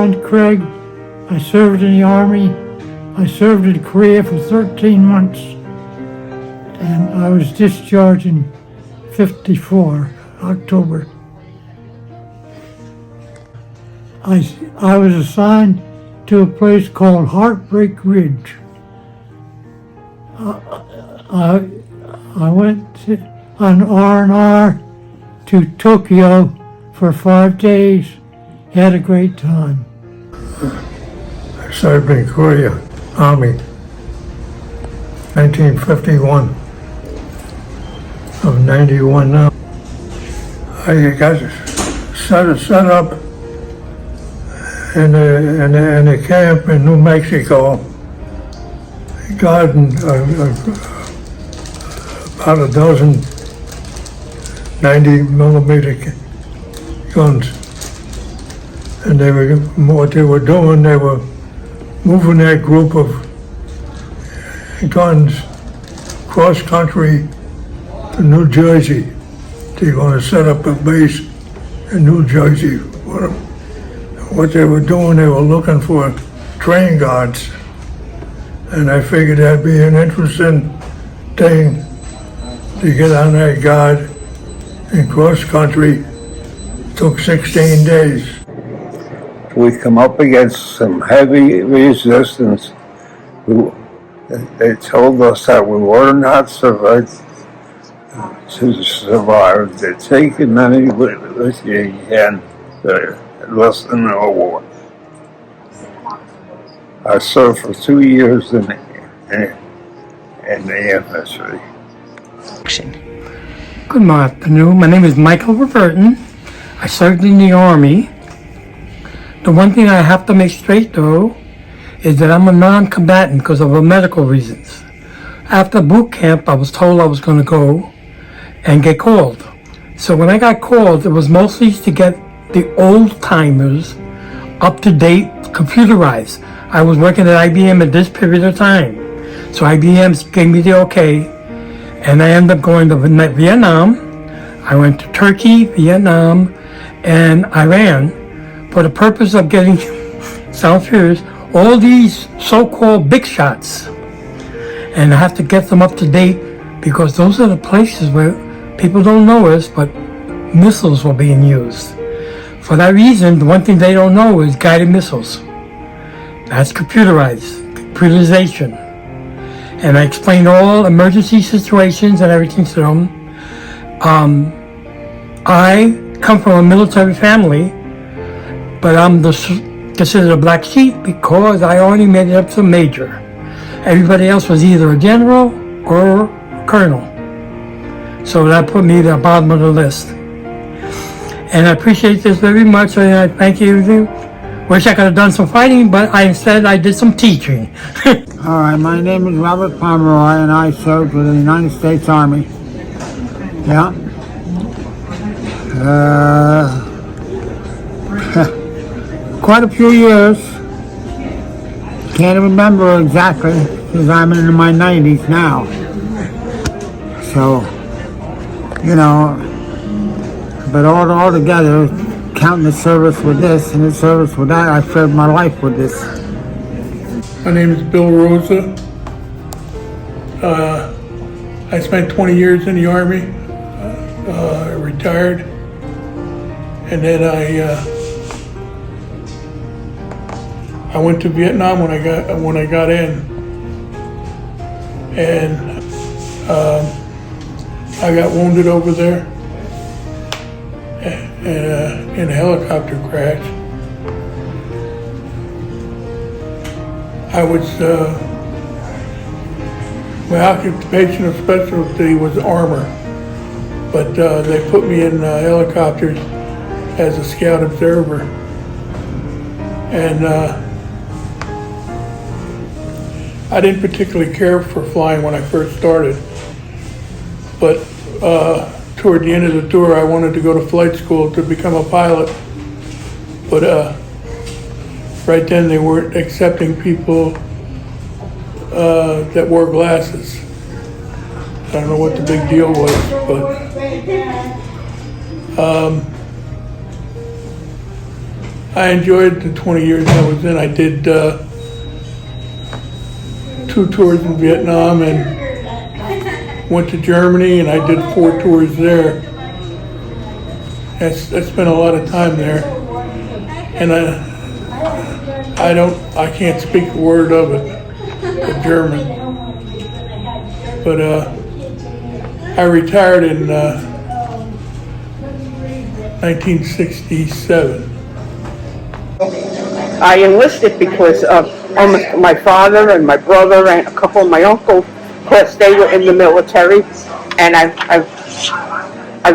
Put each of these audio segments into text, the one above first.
assigned to Craig. I served in the Army. I served in Korea for 13 months. And I was discharged in 54, October. I was assigned to a place called Heartbreak Ridge. I went on R&R to Tokyo for 5 days. Had a great time. I served in Korea, Army, 1951. I'm 91 now. I got set up in a camp in New Mexico. Garden, about a dozen 90mm guns. And what they were doing, they were moving that group of guns cross country to New Jersey. They're going to set up a base in New Jersey. What they were doing, they were looking for train guards. And I figured that'd be an interesting thing to get on that guard in cross country. Took 16 days. We come up against some heavy resistance. They told us that we were not survived to survive. They're taking many with you and they're less than a war. I served for 2 years in the infantry. Good afternoon. My name is Michael Reverton. I served in the Army. The one thing I have to make straight, though, is that I'm a non-combatant because of medical reasons. After boot camp, I was told I was going to go and get called. So when I got called, it was mostly to get the old-timers up to date, computerized. I was working at IBM at this period of time. So IBM gave me the okay, and I ended up going to Vietnam. I went to Turkey, Vietnam, and Iran for the purpose of getting, sound serious, all these so-called big shots. And I have to get them up to date because those are the places where people don't know us, but missiles were being used. For that reason, the one thing they don't know is guided missiles. That's computerization. And I explained all emergency situations and everything to them. I come from a military family, but I'm considered a black sheep because I only made it up to major. Everybody else was either a general or a colonel. So that put me at the bottom of the list. And I appreciate this very much, and I thank you. Wish I could have done some fighting, but instead I did some teaching. All right, my name is Robert Pomeroy, and I served with the United States Army. Yeah. Quite a few years. Can't remember exactly, because I'm in my 90s now. So, you know, but all together, counting the service with this and the service with that, I served my life with this. My name is Bill Rosa. I spent 20 years in the Army, retired, and then I went to Vietnam when I got in, and I got wounded over there in a helicopter crash. My occupational specialty was armor, but they put me in helicopters as a scout observer. And I didn't particularly care for flying when I first started, but toward the end of the tour I wanted to go to flight school to become a pilot, but right then they weren't accepting people that wore glasses. I don't know what the big deal was, but I enjoyed the 20 years I was in. I did 2 tours in Vietnam and went to Germany, and I did 4 tours there. I spent a lot of time there, and I can't speak a word of it, the German. But I retired in 1967. I enlisted because almost my father and my brother and a couple of my uncles, of course, they were in the military, and I've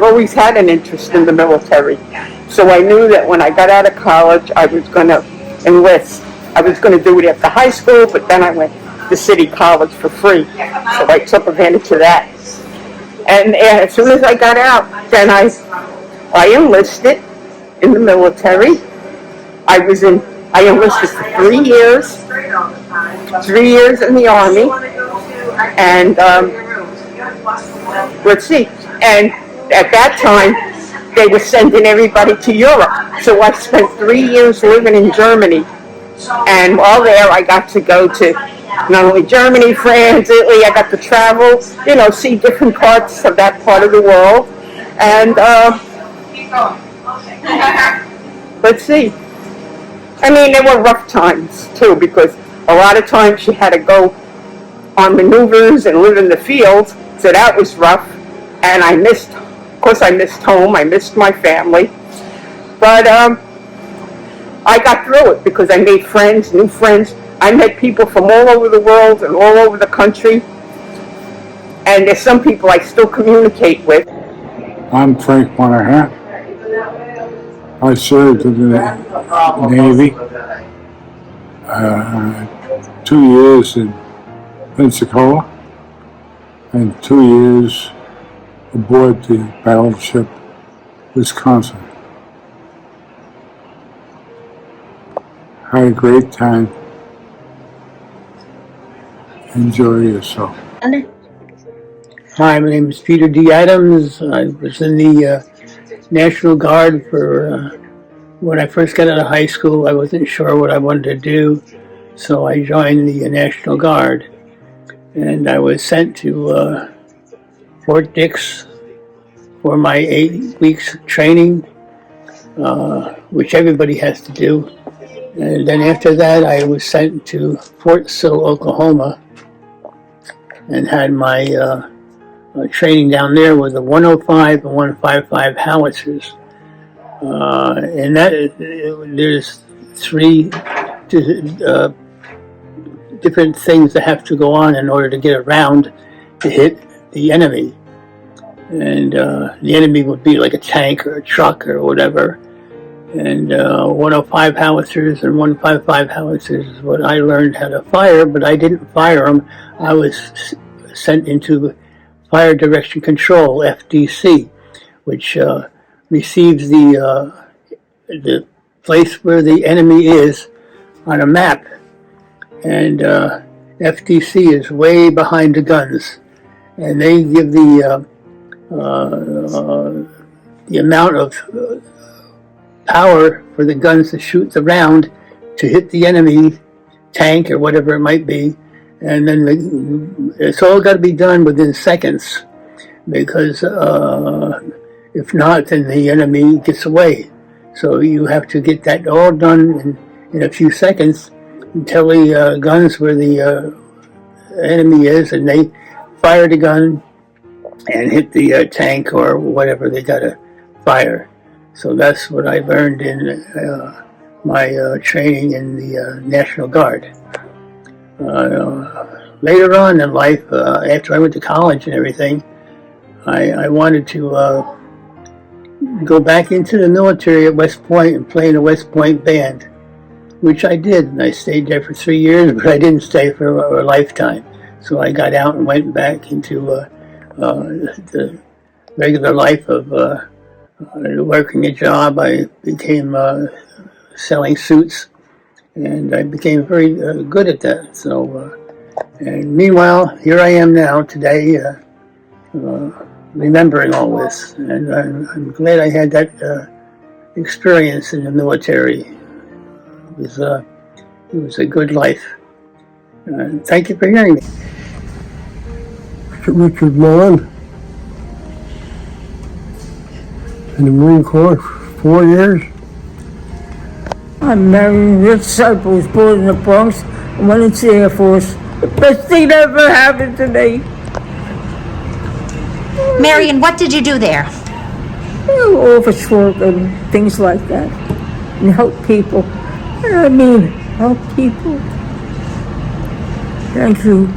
always had an interest in the military. So I knew that when I got out of college, I was going to enlist. I was going to do it at the high school, but then I went to City College for free. So I took advantage of that. And as soon as I got out, then I enlisted in the military. I enlisted for 3 years, 3 years in the Army, and let's see, and at that time, they were sending everybody to Europe. So I spent 3 years living in Germany, and while there, I got to go to not only Germany, France, Italy. I got to travel, see different parts of that part of the world, and let's see. I mean, there were rough times, too, because a lot of times you had to go on maneuvers and live in the fields, so that was rough. And I missed home, I missed my family. But I got through it because I made friends, new friends. I met people from all over the world and all over the country. And there's some people I still communicate with. I'm Frank Monahan. I served in the Navy, 2 years in Pensacola, and 2 years aboard the battleship Wisconsin. Had a great time. Enjoy yourself. Hi, my name is Peter D. Adams. I was in the National Guard for when I first got out of high school. I wasn't sure what I wanted to do, so I joined the National Guard, and I was sent to Fort Dix for my 8 weeks training, which everybody has to do. And then after that, I was sent to Fort Sill, Oklahoma, and had my training down there with the 105 and 155 howitzers. And there's 3 different things that have to go on in order to get around to hit the enemy. And the enemy would be like a tank or a truck or whatever. And 105 howitzers and 155 howitzers is what I learned how to fire, but I didn't fire them. I was sent into Fire Direction Control, FDC, which receives the place where the enemy is on a map. And FDC is way behind the guns. And they give the amount of power for the guns to shoot the round to hit the enemy tank or whatever it might be, and then it's all got to be done within seconds, because if not, then the enemy gets away. So you have to get that all done in a few seconds until the guns where the enemy is, and they fire the gun and hit the tank or whatever they got to fire. So that's what I learned in my training in the National Guard. Later on in life, after I went to college and everything, I wanted to go back into the military at West Point and play in a West Point band, which I did. And I stayed there for 3 years, but I didn't stay for a lifetime. So I got out and went back into the regular life of working a job. I became selling suits, and I became very good at that. So, and meanwhile, here I am now today, remembering all this, and I'm glad I had that experience in the military. was a good life. Thank you for hearing me. Richard Mullen. In the Marine Corps for 4 years. I'm Marion Ritz. I was born in the Bronx and went into the Air Force. The best thing that ever happened to me. Marion, what did you do there? Office work and things like that. And help people. I mean, help people. Thank you.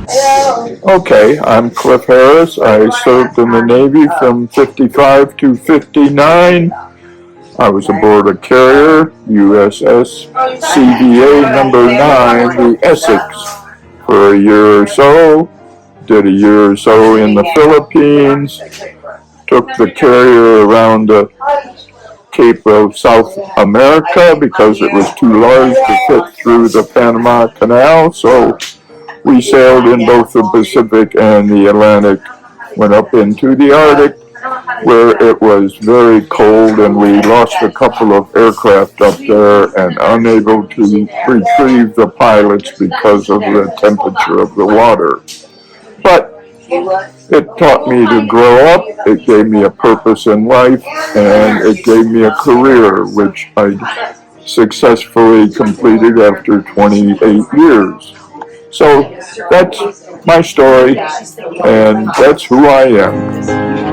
Okay, I'm Cliff Harris. I served in the Navy from 55 to 59. I was aboard a carrier, USS CVA number 9, the Essex, for a year or so. Did a year or so in the Philippines. Took the carrier around the Cape of South America because it was too large to fit through the Panama Canal. So we sailed in both the Pacific and the Atlantic, went up into the Arctic, where it was very cold, and we lost a couple of aircraft up there and unable to retrieve the pilots because of the temperature of the water. But it taught me to grow up, it gave me a purpose in life, and it gave me a career, which I successfully completed after 28 years. So that's my story, and that's who I am.